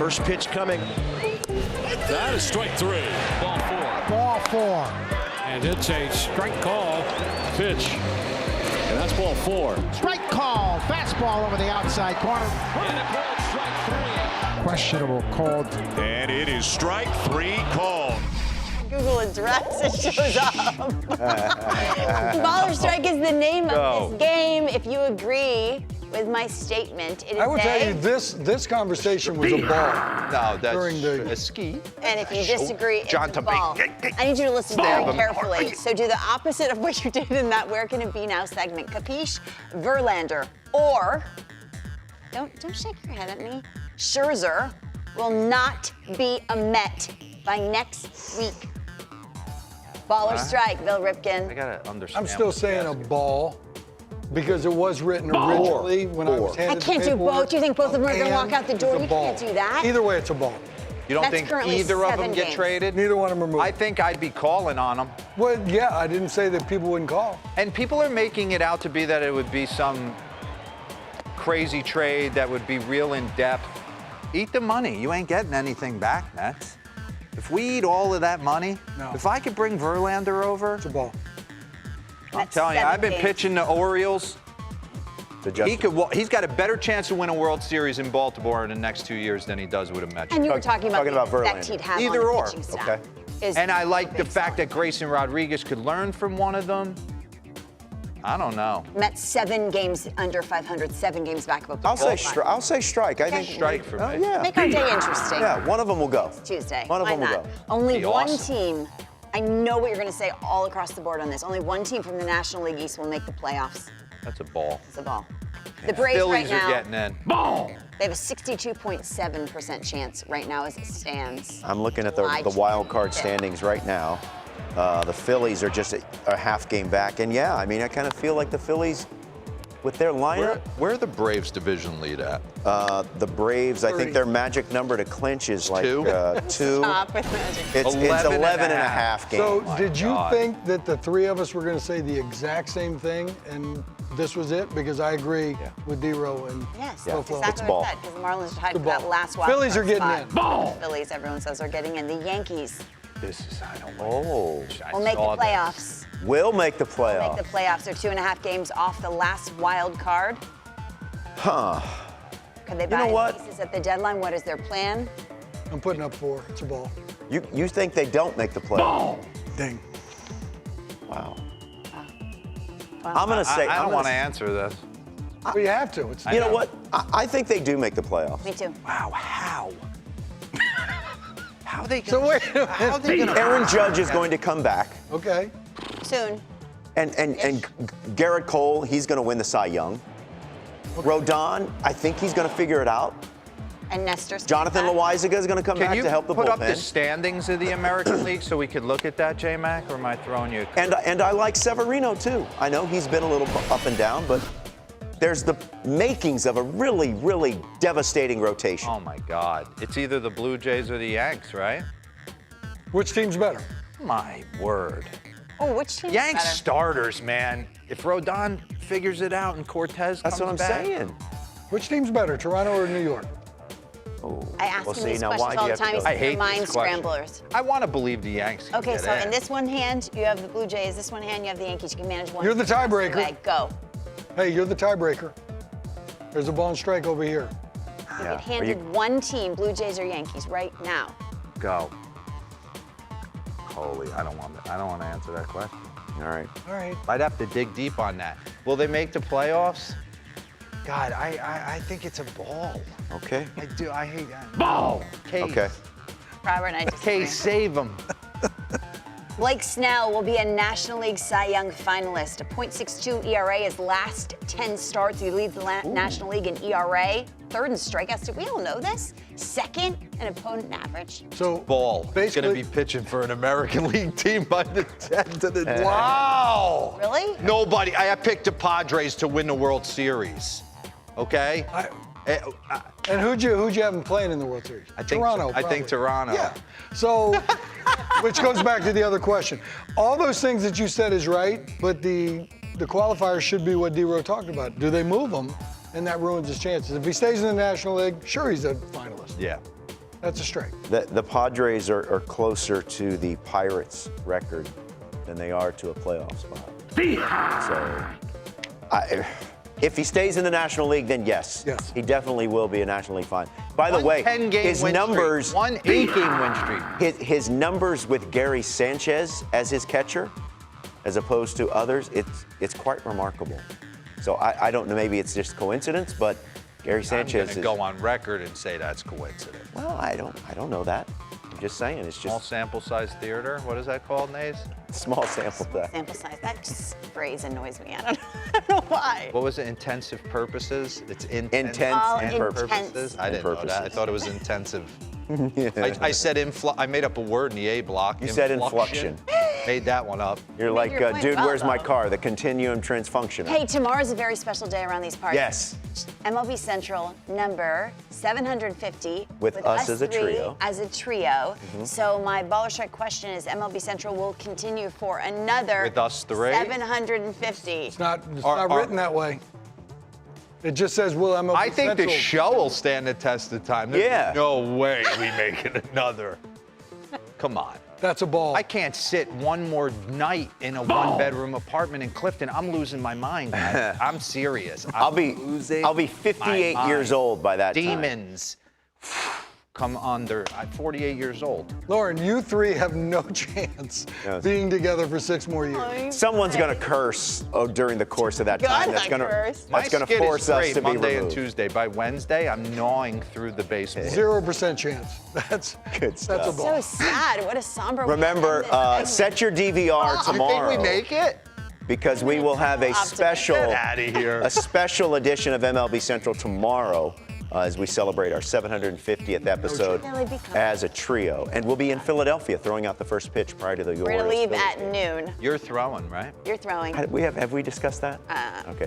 First pitch coming. That is strike 3. Ball 4. Ball 4. And it's a strike call pitch. And that's ball 4. Strike call. Fastball over the outside corner. And a called strike 3. Questionable called. And it is strike 3 called. Google address, it shows up. Ball or strike is the name of this game. If you agree with my statement, it is I will tell you, this conversation was a ball. No, that's during the a ski. And if you disagree, it's John a ball. I need you to listen very carefully. So do the opposite of what you did in that Where Can It Be Now segment. Capiche? Verlander. Or, don't shake your head at me, Scherzer will not be a Met by next week. Ball or strike, Bill Ripken? I gotta understand. I'm still saying a ball because it was written originally when I was handed I can't the do paperwork. both. You think both of them are going to walk out the door? It's a You ball. can't do that. Either way, it's a ball. You don't That's think currently either of 7 them get games. traded? Neither one of them are moved. I think I'd be calling on them. Well, yeah, I didn't say that people wouldn't call. And people are making it out to be that it would be some crazy trade that would be real in depth. Eat the money. You ain't getting anything back, Mets. If we eat all of that money, if I could bring Verlander over, It's a ball. I'm telling you, I've been pitching the Orioles. He's got a better chance to win a World Series in Baltimore in the next 2 years than he does with a Mets. And you were talking about the Verlander. effect he'd have Either on the or. pitching staff. Okay. And I like the fact that Grayson Rodriguez could learn from one of them. I don't know. Mets 7 games under 500, 7 games back of a playoff. I'll say strike. I think Strike for me. yeah. Make our day interesting. Yeah, one of them will go. Tuesday. One of Why them will not? go. Only Be one awesome. team. I know what you're going to say all across the board on this. Only one team from the National League East will make the playoffs. That's a ball. It's a ball. The Braves Phillies right now, are getting in. Ball. they have a 62.7% chance right now as it stands. I'm looking at July the wild card 25th. standings right now. The Phillies are just a half game back. And yeah, I mean, I kind of feel like the Phillies, with their lineup, Where are the Braves division lead at? the Braves, I think their magic number to clinch is like 2? 2. Stop with magic. It's 11 and a half games. So did you think that the three of us were going to say the exact same thing and this was it? Because I agree with D-Row and Yes, Yeah. that's It's exactly ball. what I said, because the Marlins are tied for It's ball. that last wild Phillies card are getting spot. in. Ball. Phillies, everyone says, are getting in. The Yankees I don't Oh, will make the playoffs. will make the Make playoffs. the playoffs. They're 2.5 games off the last wild card. Huh. Could they know buy what? pieces at the deadline? What is their plan? I'm putting up 4. It's a ball. You think they don't make the playoffs? Ding. Wow. I'm going to say. I I'm don't gonna want to s- answer this. Well, you have to. It's You know what? I think they do make the playoffs. Me too. Wow, how? How they So gonna, wait a how they gonna Aaron Judge is going to come back. Okay. Soon. And Garrett Cole, he's going to win the Cy Young. Rodon, I think he's going to figure it out. And Nestor. Jonathan Loaizaga is going to come Can back you to help the put up the bullpen. standings of the American League so we could look at that, J-Mac, or am I throwing you? And I like Severino, too. I know he's been a little up and down, but there's the makings of a really, really devastating rotation. Oh, my God. It's either the Blue Jays or the Yanks, right? Which team's better? My word. Oh, which team? Yanks Better? starters, man. If Rodon figures it out and Cortez That's what I'm comes back. saying. Which team's better, Toronto or New York? Oh, I ask well, him see, these now questions why do all you the have time. to He's go? I hate the mind these questions. scramblers. I want to believe the Yanks can Okay, get so in. in this one hand, you have the Blue Jays. This one hand, you have the Yankees. You can manage one. You're the tiebreaker. Okay, go. Hey, you're the tiebreaker. There's a ball and strike over here. You Yeah. get Are handed you- one team, Blue Jays or Yankees, right now. Go. Holy, I don't want to answer that question. All right. All right. I'd have to dig deep on that. Will they make the playoffs? God, I think it's a ball. Okay. I do. I hate that. Ball. Case. Okay. Robert and I disagree. Case, save them. Blake Snell will be a National League Cy Young finalist. A .62 ERA his last 10 starts. He leads the National League in ERA. Third in strikeouts. Did we all know this? Second in opponent average. So Ball. He's going to basically, be pitching for an American League team by the 10th of the day. wow. Really? Nobody. I picked the Padres to win the World Series. Okay? And who'd you have him playing in the World Series? I think Toronto. I think probably. Toronto. Yeah. So, which goes back to the other question. All those things that you said is right, but the qualifier should be what D-Row talked about. Do they move him? And that ruins his chances. If he stays in the National League, sure, he's a finalist. Yeah. That's a strike. The Padres are closer to the Pirates record than they are to a playoff spot. So, if he stays in the National League, then yes. Yes. He definitely will be a National League fine. By the way, 10-game his win numbers, streak. 1 8-game win streak. his numbers with Gary Sanchez as his catcher, as opposed to others, it's quite remarkable. So I don't know, maybe it's just coincidence, but Gary Sanchez I'm going to go on record and say that's coincidence. Well, I don't know that. I'm just saying, it's Small just sample size theater. What is that called, Nays? small sample size. Sample size. That just phrase annoys me. I don't know why. What was it? Intensive purposes? It's Intense Oh, and intense. purposes. I didn't know that. I purposes. thought it was intensive. I said I made up a word in the A block. You said inflection. Made that one up. You're made like, your point dude, well, where's my though. car? The continuum transfunctional. Hey, tomorrow's a very special day around these parts. Yes. MLB Central number 750. With us as a three trio. As a trio. So my baller strike question is: MLB Central will continue for another With us three? 750. It's not Are- written that way. It just says will MLB I think Central. the show will stand the test of time. There's Yeah. no way we make it another. Come on. That's a ball. I can't sit one more night in a one-bedroom apartment in Clifton. I'm losing my mind, man. I'm serious. I'll be losing 58 my years mind. old by that time. Demons come under. I'm 48 years old. Lauren, you three have no chance Yes. being together for 6 more years. Someone's going to curse during the course of that time. That's going curse. My that's going to skid is force us straight to be Monday and removed. Tuesday. By Wednesday, I'm gnawing through the basement. 0% chance. That's Good That's stuff. a ball. So sad. What a somber way to Remember, end this segment. set your DVR tomorrow. You think we make it? Because we will have a Optimistic. special, Get outta here. a special edition of MLB Central tomorrow as we celebrate our 750th episode Really be coming. as a trio. And we'll be in Philadelphia throwing out the first pitch prior to the We're Orioles. gonna leave Phillies at game. noon. You're throwing, right? You're throwing. Have we discussed that? Okay.